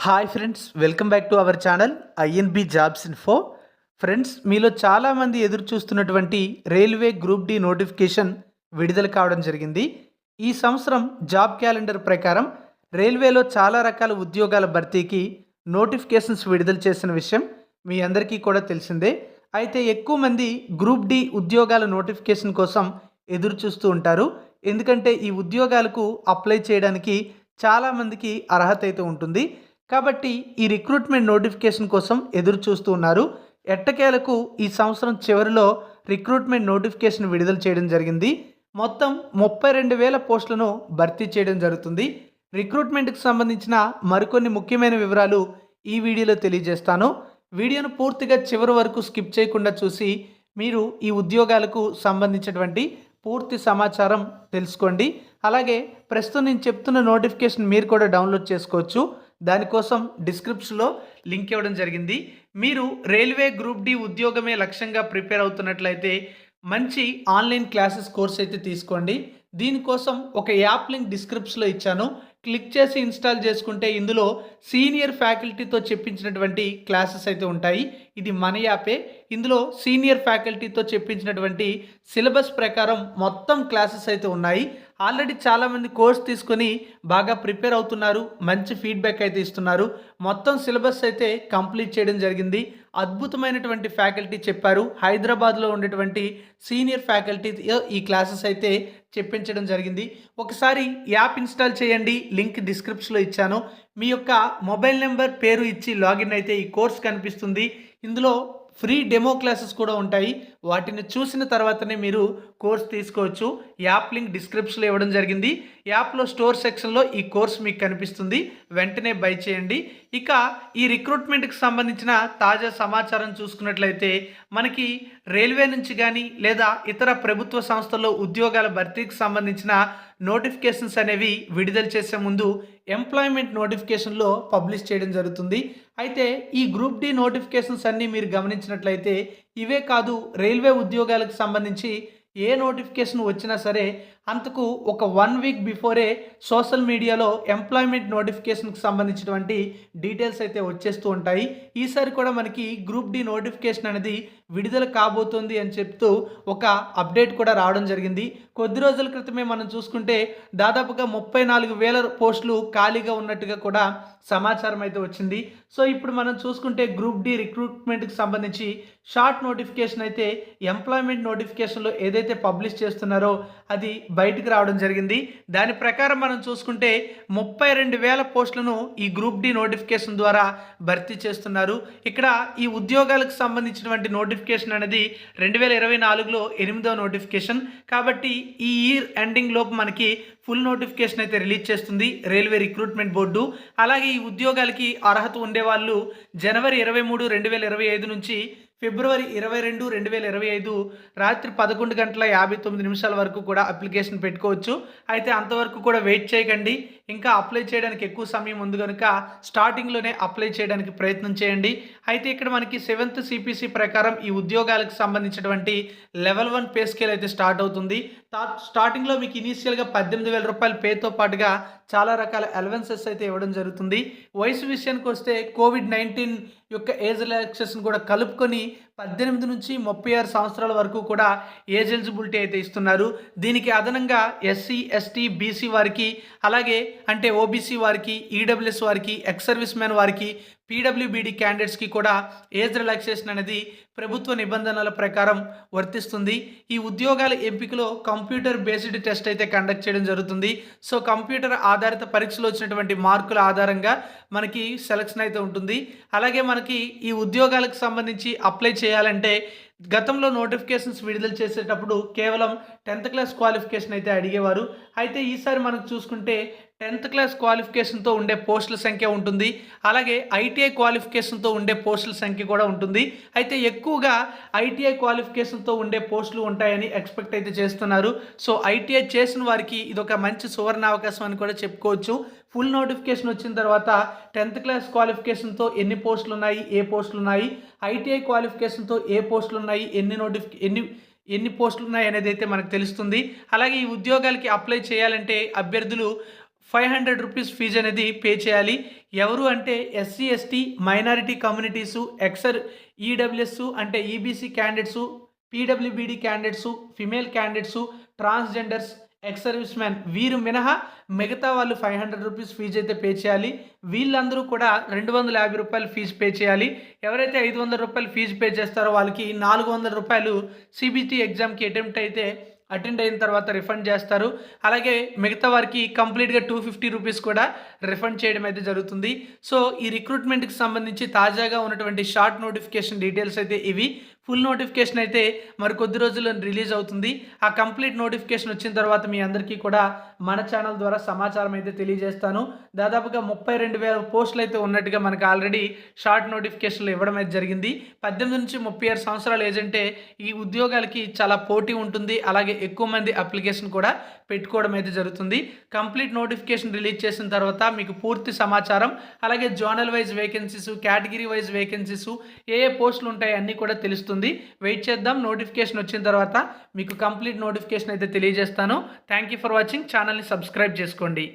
Hi friends, welcome back to our channel INB jobs info. Friends, మీలో చాలామంది ఎదురు చూస్తున్నటువంటి రైల్వే గ్రూప్ డి నోటిఫికేషన్ విడుదల కావడం జరిగింది. ఈ సంవత్సరం జాబ్ క్యాలెండర్ ప్రకారం రైల్వేలో చాలా రకాల ఉద్యోగాల భర్తీకి నోటిఫికేషన్స్ విడుదల చేసిన విషయం మీ అందరికీ కూడా తెలిసిందే. అయితే ఎక్కువ మంది గ్రూప్ డి ఉద్యోగాల నోటిఫికేషన్ కోసం ఎదురు చూస్తూ ఉంటారు. ఎందుకంటే ఈ ఉద్యోగాలకు అప్లై చేయడానికి చాలామందికి అర్హత అయితే ఉంటుంది. కాబట్టి ఈ రిక్రూట్మెంట్ నోటిఫికేషన్ కోసం ఎదురు చూస్తూ ఉన్నారు. ఎట్టకేలకు ఈ సంవత్సరం చివరిలో రిక్రూట్మెంట్ నోటిఫికేషన్ విడుదల చేయడం జరిగింది. మొత్తం 32,000 పోస్టులను భర్తీ చేయడం జరుగుతుంది. రిక్రూట్మెంట్కి సంబంధించిన మరికొన్ని ముఖ్యమైన వివరాలు ఈ వీడియోలో తెలియజేస్తాను. వీడియోను పూర్తిగా చివరి వరకు స్కిప్ చేయకుండా చూసి మీరు ఈ ఉద్యోగాలకు సంబంధించినటువంటి పూర్తి సమాచారం తెలుసుకోండి. అలాగే ప్రస్తుతం నేను చెప్తున్న నోటిఫికేషన్ మీరు కూడా డౌన్లోడ్ చేసుకోవచ్చు. దానికోసం డిస్క్రిప్షన్లో లింక్ ఇవ్వడం జరిగింది. మీరు రైల్వే గ్రూప్ డి ఉద్యోగమే లక్ష్యంగా ప్రిపేర్ అవుతున్నట్లయితే మంచి ఆన్లైన్ క్లాసెస్ కోర్స్ అయితే తీసుకోండి. దీనికోసం ఒక యాప్ లింక్ డిస్క్రిప్షన్లో ఇచ్చాను. క్లిక్ చేసి ఇన్స్టాల్ చేసుకుంటే ఇందులో సీనియర్ ఫ్యాకల్టీతో చెప్పించినటువంటి క్లాసెస్ అయితే ఉంటాయి. ఇది మన యాపే. ఇందులో సీనియర్ ఫ్యాకల్టీతో చెప్పించినటువంటి సిలబస్ ప్రకారం మొత్తం క్లాసెస్ అయితే ఉన్నాయి. ఆల్రెడీ చాలామంది కోర్స్ తీసుకొని బాగా ప్రిపేర్ అవుతున్నారు, మంచి ఫీడ్బ్యాక్ అయితే ఇస్తున్నారు. మొత్తం సిలబస్ అయితే కంప్లీట్ చేయడం జరిగింది. అద్భుతమైనటువంటి ఫ్యాకల్టీ చెప్పారు. హైదరాబాద్లో ఉండేటువంటి సీనియర్ ఫ్యాకల్టీ ఈ క్లాసెస్ అయితే చెప్పించడం జరిగింది. ఒకసారి యాప్ ఇన్స్టాల్ చేయండి. లింక్ డిస్క్రిప్షన్లో ఇచ్చాను. మీ యొక్క మొబైల్ నెంబర్, పేరు ఇచ్చి లాగిన్ అయితే ఈ కోర్స్ కనిపిస్తుంది. ఇందులో ఫ్రీ డెమో క్లాసెస్ కూడా ఉంటాయి. వాటిని చూసిన తర్వాతనే మీరు కోర్స్ తీసుకోవచ్చు. యాప్ లింక్ డిస్క్రిప్షన్లో ఇవ్వడం జరిగింది. యాప్లో స్టోర్ సెక్షన్లో ఈ కోర్స్ మీకు కనిపిస్తుంది. వెంటనే బై చేయండి. ఇక ఈ రిక్రూట్మెంట్కి సంబంధించిన తాజా సమాచారం చూసుకున్నట్లయితే మనకి రైల్వే నుంచి కానీ లేదా ఇతర ప్రభుత్వ సంస్థల్లో ఉద్యోగాల భర్తీకి సంబంధించిన నోటిఫికేషన్స్ అనేవి విడుదల చేసే ముందు ఎంప్లాయ్మెంట్ నోటిఫికేషన్లో పబ్లిష్ చేయడం జరుగుతుంది. అయితే ఈ గ్రూప్ డి నోటిఫికేషన్స్ అన్నీ మీరు గమనించినట్లయితే ఇవే కాదు, రైల్వే ఉద్యోగాలకు సంబంధించి ఏ నోటిఫికేషన్ వచ్చినా సరే అంతకు ఒక 1 వీక్ బిఫోరే సోషల్ మీడియాలో ఎంప్లాయ్మెంట్ నోటిఫికేషన్కి సంబంధించినటువంటి డీటెయిల్స్ అయితే వచ్చేస్తూ ఉంటాయి. ఈసారి కూడా మనకి గ్రూప్ డి నోటిఫికేషన్ అనేది విడుదల కాబోతోంది అని చెప్తూ ఒక అప్డేట్ కూడా రావడం జరిగింది. కొద్ది రోజుల క్రితమే మనం చూసుకుంటే దాదాపుగా 34,000 పోస్టులు ఖాళీగా ఉన్నట్టుగా కూడా సమాచారం అయితే వచ్చింది. సో ఇప్పుడు మనం చూసుకుంటే గ్రూప్ డి రిక్రూట్మెంట్కి సంబంధించి షార్ట్ నోటిఫికేషన్ అయితే ఎంప్లాయ్మెంట్ నోటిఫికేషన్లో ఏదైతే పబ్లిష్ చేస్తున్నారో అది బయటకు రావడం జరిగింది. దాని ప్రకారం మనం చూసుకుంటే 32,000 పోస్టులను ఈ గ్రూప్ డి నోటిఫికేషన్ ద్వారా భర్తీ చేస్తున్నారు. ఇక్కడ ఈ ఉద్యోగాలకు సంబంధించినటువంటి నోటిఫికేషన్ అనేది 2024లో 8వ నోటిఫికేషన్. కాబట్టి ఈ ఇయర్ ఎండింగ్ లోపు మనకి ఫుల్ నోటిఫికేషన్ అయితే రిలీజ్ చేస్తుంది రైల్వే రిక్రూట్మెంట్ బోర్డు. అలాగే ఈ ఉద్యోగాలకి అర్హత ఉండేవాళ్ళు జనవరి 23, 2025 నుంచి ఫిబ్రవరి 22, 2025 రాత్రి 11:59 వరకు కూడా అప్లికేషన్ పెట్టుకోవచ్చు. అయితే అంతవరకు కూడా వెయిట్ చేయకండి. ఇంకా అప్లై చేయడానికి ఎక్కువ సమయం ఉంది కనుక స్టార్టింగ్లోనే అప్లై చేయడానికి ప్రయత్నం చేయండి. అయితే ఇక్కడ మనకి 7th CPC ప్రకారం ఈ ఉద్యోగాలకు సంబంధించినటువంటి లెవెల్ 1 పే స్కేల్ అయితే స్టార్ట్ అవుతుంది. స్టార్టింగ్లో మీకు ఇనీషియల్గా 18,000 రూపాయల పేతో పాటుగా చాలా రకాల అలవెన్సెస్ అయితే ఇవ్వడం జరుగుతుంది. వయసు విషయానికి వస్తే COVID-19 యొక్క ఏజ్ రిలాక్సేషన్ కూడా కలుపుకొని 18 నుంచి 36 సంవత్సరాల వరకు కూడా ఏజ్ ఎలిజిబిలిటీ అయితే ఇస్తున్నారు. దీనికి అదనంగా SC, ST, BC వారికి, అలాగే అంటే OBC వారికి, EWS వారికి, ఎక్స్ సర్వీస్ మ్యాన్ వారికి, PWBD క్యాండిడేట్స్కి కూడా ఏజ్ రిలాక్సేషన్ అనేది ప్రభుత్వ నిబంధనల ప్రకారం వర్తిస్తుంది. ఈ ఉద్యోగాల ఎంపికలో కంప్యూటర్ బేస్డ్ టెస్ట్ అయితే కండక్ట్ చేయడం జరుగుతుంది. సో కంప్యూటర్ ఆధారిత పరీక్షలో వచ్చినటువంటి మార్కుల ఆధారంగా మనకి సెలక్షన్ అయితే ఉంటుంది. అలాగే మనకి ఈ ఉద్యోగాలకు సంబంధించి అప్లై చేయాలంటే గతంలో నోటిఫికేషన్స్ విడుదల చేసేటప్పుడు కేవలం 10th క్లాస్ క్వాలిఫికేషన్ అయితే అడిగేవారు. అయితే ఈసారి మనం చూసుకుంటే 10th క్లాస్ క్వాలిఫికేషన్తో ఉండే పోస్టుల సంఖ్య ఉంటుంది. అలాగే ITI క్వాలిఫికేషన్తో ఉండే పోస్టుల సంఖ్య కూడా ఉంటుంది. అయితే ఎక్కువగా ITI క్వాలిఫికేషన్తో ఉండే పోస్టులు ఉంటాయని ఎక్స్పెక్ట్ అయితే చేస్తున్నారు. సో ITI చేసిన వారికి ఇదొక మంచి సువర్ణ అవకాశం అని కూడా చెప్పుకోవచ్చు. ఫుల్ నోటిఫికేషన్ వచ్చిన తర్వాత 10th క్లాస్ క్వాలిఫికేషన్తో ఎన్ని పోస్టులు ఉన్నాయి, ఏ పోస్టులు ఉన్నాయి, ITI క్వాలిఫికేషన్తో ఏ పోస్టులు ఉన్నాయి, ఎన్ని పోస్టులు ఉన్నాయి అనేది అయితే మనకు తెలుస్తుంది. అలాగే ఈ ఉద్యోగాలకి అప్లై చేయాలంటే అభ్యర్థులు 500 రూపీస్ ఫీజు అనేది పే చేయాలి. ఎవరు అంటే SC, ST, minority communities, EWS అంటే EBC candidates, PWBD candidates, female candidates, transgenders, ex service man వీరు మినహా మిగతా వాళ్ళు 500 రూపీస్ ఫీజు అయితే పే చేయాలి. వీళ్ళందరూ కూడా 250 రూపాయలు ఫీజు పే చేయాలి. ఎవరైతే 500 రూపాయలు ఫీజు పే చేస్తారో వాళ్ళకి 400 రూపాయలు సిబిటి ఎగ్జామ్కి అటెండ్ అయిన తర్వాత రిఫండ్ చేస్తారు. అలాగే మిగతా వారికి కంప్లీట్గా 250 రూపీస్ కూడా రిఫండ్ చేయడం అయితే జరుగుతుంది. సో ఈ రిక్రూట్మెంట్కి సంబంధించి తాజాగా ఉన్నటువంటి షార్ట్ నోటిఫికేషన్ డీటెయిల్స్ అయితే ఇవి. ఫుల్ నోటిఫికేషన్ అయితే మరి కొద్ది రోజుల్లో రిలీజ్ అవుతుంది. ఆ కంప్లీట్ నోటిఫికేషన్ వచ్చిన తర్వాత మీ అందరికీ కూడా మన ఛానల్ ద్వారా సమాచారం అయితే తెలియజేస్తాను. దాదాపుగా 32,000 పోస్టులు అయితే ఉన్నట్టుగా మనకు ఆల్రెడీ షార్ట్ నోటిఫికేషన్లు ఇవ్వడం అయితే జరిగింది. 18 నుంచి 36 సంవత్సరాల ఏజ్ అంటే ఈ ఉద్యోగాలకి చాలా పోటీ ఉంటుంది. అలాగే ఎక్కువ మంది అప్లికేషన్ కూడా పెట్టుకోవడం అయితే జరుగుతుంది. కంప్లీట్ నోటిఫికేషన్ రిలీజ్ చేసిన తర్వాత మీకు పూర్తి సమాచారం, అలాగే zonal wise vacancies, category wise vacancies, ఏ పోస్టులు ఉంటాయి అన్నీ కూడా తెలుస్తుంది. వెయిట్ చేద్దాం. నోటిఫికేషన్ వచ్చిన తర్వాత మీకు కంప్లీట్ నోటిఫికేషన్ అయితే తెలియజేస్తాను. Thank you for watching. ఛానల్ని సబ్స్క్రైబ్ చేసుకోండి.